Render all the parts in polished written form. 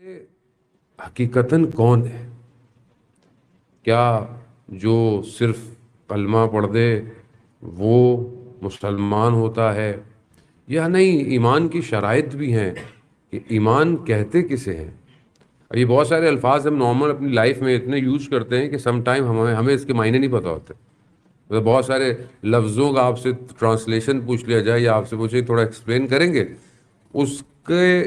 حقیقتاً کون ہے؟ کیا جو صرف کلمہ پڑھ دے وہ مسلمان ہوتا ہے یا نہیں؟ ایمان کی شرائط بھی ہیں کہ ایمان کہتے کسے ہیں. اور یہ بہت سارے الفاظ ہم نارمل اپنی لائف میں اتنے یوز کرتے ہیں کہ سم ٹائم ہمیں اس کے معنی نہیں پتہ ہوتے. مطلب بہت سارے لفظوں کا آپ سے ٹرانسلیشن پوچھ لیا جائے یا آپ سے پوچھے تھوڑا ایکسپلین کریں گے، اس کے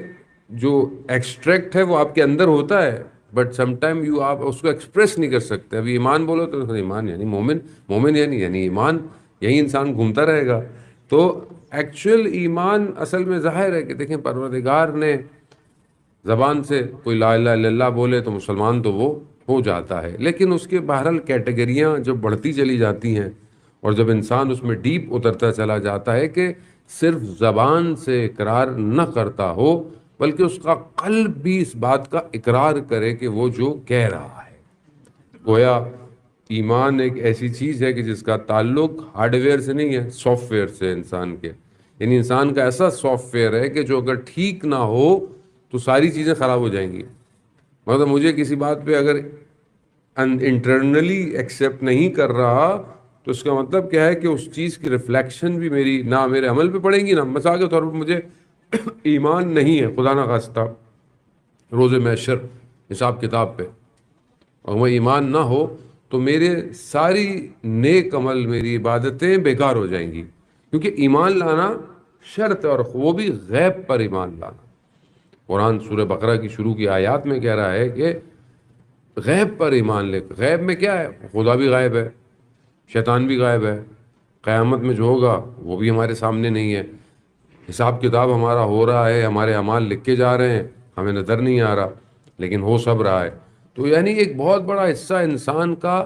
جو ایکسٹریکٹ ہے وہ آپ کے اندر ہوتا ہے، بٹ سم ٹائم آپ اس کو ایکسپریس نہیں کر سکتے. ابھی ایمان بولو تو ایمان یعنی مومن، مومن یعنی ایمان، یہی انسان گھومتا رہے گا. تو ایکچوئل ایمان اصل میں ظاہر ہے کہ دیکھیں پروردگار نے زبان سے کوئی لا الہ الا اللہ بولے تو مسلمان تو وہ ہو جاتا ہے، لیکن اس کے بہرحال کیٹیگریاں جب بڑھتی چلی جاتی ہیں اور جب انسان اس میں ڈیپ اترتا چلا جاتا ہے کہ صرف زبان سے اقرار نہ کرتا ہو بلکہ اس کا قلب بھی اس بات کا اقرار کرے کہ وہ جو کہہ رہا ہے. گویا ایمان ایک ایسی چیز ہے کہ جس کا تعلق ہارڈ ویئر سے نہیں ہے، سافٹ ویئر سے انسان کے. یعنی انسان کا ایسا سافٹ ویئر ہے کہ جو اگر ٹھیک نہ ہو تو ساری چیزیں خراب ہو جائیں گی. مطلب مجھے کسی بات پہ اگر انٹرنلی ایکسیپٹ نہیں کر رہا تو اس کا مطلب کیا ہے کہ اس چیز کی ریفلیکشن بھی میری نہ میرے عمل پہ پڑیں گی، نہ مثال کے طور پر مجھے ایمان نہیں ہے خدا نہ خواستہ روز محشر حساب کتاب پہ، اور وہ ایمان نہ ہو تو میرے ساری نیک عمل، میری عبادتیں بیکار ہو جائیں گی. کیونکہ ایمان لانا شرط ہے، اور وہ بھی غیب پر ایمان لانا. قرآن سورہ بقرہ کی شروع کی آیات میں کہہ رہا ہے کہ غیب پر ایمان لے. غیب میں کیا ہے؟ خدا بھی غائب ہے، شیطان بھی غائب ہے، قیامت میں جو ہوگا وہ بھی ہمارے سامنے نہیں ہے، حساب کتاب ہمارا ہو رہا ہے، ہمارے اعمال لکھے جا رہے ہیں، ہمیں نظر نہیں آ رہا لیکن ہو سب رہا ہے. تو یعنی ایک بہت بڑا حصہ انسان کا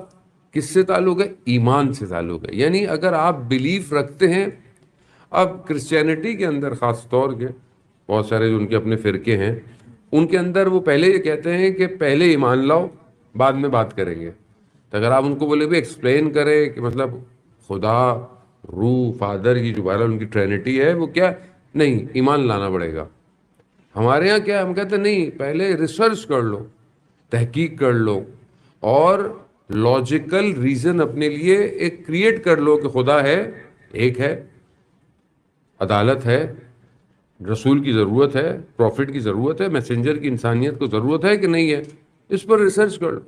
کس سے تعلق ہے؟ ایمان سے تعلق ہے. یعنی اگر آپ بلیف رکھتے ہیں، اب کرسچینٹی کے اندر خاص طور کے بہت سارے جو ان کے اپنے فرقے ہیں، ان کے اندر وہ پہلے یہ کہتے ہیں کہ پہلے ایمان لاؤ بعد میں بات کریں گے. تو اگر آپ ان کو بولے بھی ایکسپلین کریں کہ مطلب خدا، روح، فادر کی جو بہرحال ان کی ٹرینٹی ہے وہ کیا، نہیں ایمان لانا پڑے گا. ہمارے ہاں کیا ہے؟ ہم کہتے ہیں نہیں، پہلے ریسرچ کر لو، تحقیق کر لو اور لاجیکل ریزن اپنے لیے ایک کریٹ کر لو کہ خدا ہے، ایک ہے، عدالت ہے، رسول کی ضرورت ہے، پروفٹ کی ضرورت ہے، میسنجر کی انسانیت کو ضرورت ہے کہ نہیں ہے، اس پر ریسرچ کر لو.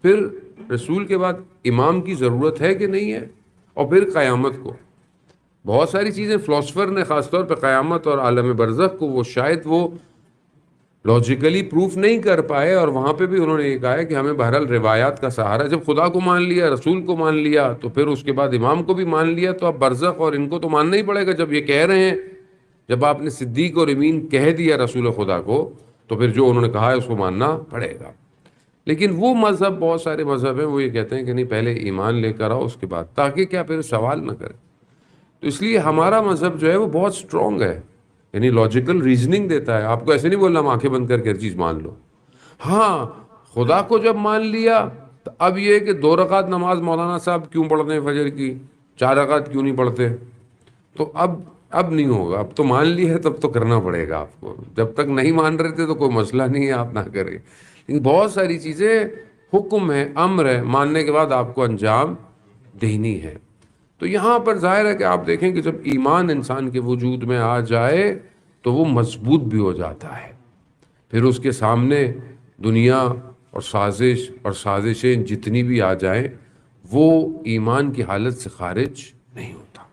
پھر رسول کے بعد امام کی ضرورت ہے کہ نہیں ہے، اور پھر قیامت کو. بہت ساری چیزیں فلاسفر نے خاص طور پہ قیامت اور عالم برزخ کو وہ شاید وہ لاجیکلی پروف نہیں کر پائے، اور وہاں پہ بھی انہوں نے یہ کہا ہے کہ ہمیں بہرحال روایات کا سہارا. جب خدا کو مان لیا، رسول کو مان لیا، تو پھر اس کے بعد امام کو بھی مان لیا، تو اب برزخ اور ان کو تو ماننا ہی پڑے گا. جب یہ کہہ رہے ہیں، جب آپ نے صدیق اور امین کہہ دیا رسول خدا کو، تو پھر جو انہوں نے کہا ہے اس کو ماننا پڑے گا. لیکن وہ مذہب، بہت سارے مذہب ہیں، وہ یہ کہتے ہیں کہ نہیں پہلے ایمان لے کر آؤ اس کے بعد، تاکہ کیا پھر سوال نہ کرے. تو اس لیے ہمارا مذہب جو ہے وہ بہت سٹرونگ ہے، یعنی لاجیکل ریزننگ دیتا ہے. آپ کو ایسے نہیں بولنا ہم آنکھیں بند کر کے ہر چیز مان لو. ہاں، خدا کو جب مان لیا تو اب یہ کہ 2 رکعت نماز مولانا صاحب کیوں پڑھتے ہیں فجر کی، 4 رکعت کیوں نہیں پڑھتے، تو اب نہیں ہوگا. اب تو مان لی ہے تب تو کرنا پڑے گا آپ کو. جب تک نہیں مان رہے تھے تو کوئی مسئلہ نہیں ہے، آپ نہ کریں. لیکن بہت ساری چیزیں حکم ہے، امر ہے، ماننے کے بعد آپ کو انجام دینی ہے. تو یہاں پر ظاہر ہے کہ آپ دیکھیں کہ جب ایمان انسان کے وجود میں آ جائے تو وہ مضبوط بھی ہو جاتا ہے. پھر اس کے سامنے دنیا اور سازش اور سازشیں جتنی بھی آ جائیں وہ ایمان کی حالت سے خارج نہیں ہوتا.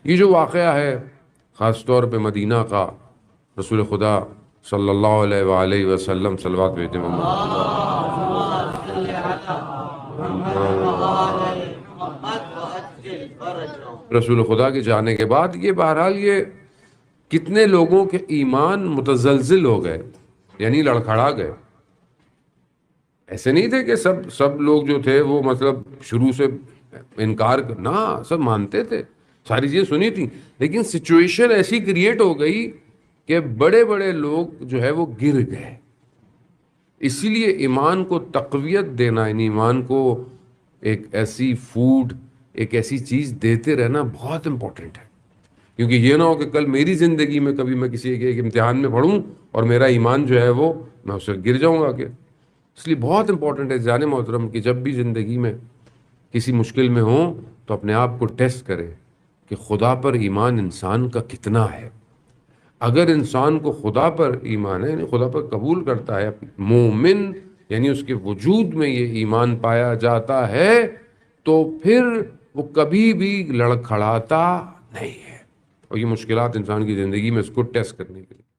یہ جو واقعہ ہے خاص طور پہ مدینہ کا، رسول خدا صلی اللہ علیہ وآلہ وسلم صلوات بھیجتے رسول خدا کے جانے کے بعد، یہ بہرحال یہ کتنے لوگوں کے ایمان متزلزل ہو گئے، یعنی لڑکھڑا گئے. ایسے نہیں تھے کہ سب لوگ جو تھے وہ مطلب شروع سے انکار نہ، سب مانتے تھے، ساری چیزیں سنی تھیں، لیکن سچویشن ایسی کریٹ ہو گئی کہ بڑے بڑے لوگ جو ہے وہ گر گئے. اسی لیے ایمان کو تقویت دینا، یعنی ایمان کو ایک ایسی فوڈ، ایک ایسی چیز دیتے رہنا بہت امپورٹنٹ ہے. کیونکہ یہ نہ ہو کہ کل میری زندگی میں کبھی میں کسی ایک امتحان میں پڑھوں اور میرا ایمان جو ہے وہ میں اس سے گر جاؤں گا کہ اس لیے بہت امپورٹنٹ ہے جان محترم کہ جب بھی زندگی میں کسی مشکل میں ہوں تو اپنے آپ کو ٹیسٹ کرے کہ خدا پر ایمان انسان کا کتنا ہے. اگر انسان کو خدا پر ایمان ہے یعنی خدا پر قبول کرتا ہے مومن یعنی اس کے وجود میں یہ ایمان پایا جاتا ہے تو پھر وہ کبھی بھی لڑکھڑاتا نہیں ہے. اور یہ مشکلات انسان کی زندگی میں اس کو ٹیسٹ کرنے کے لیے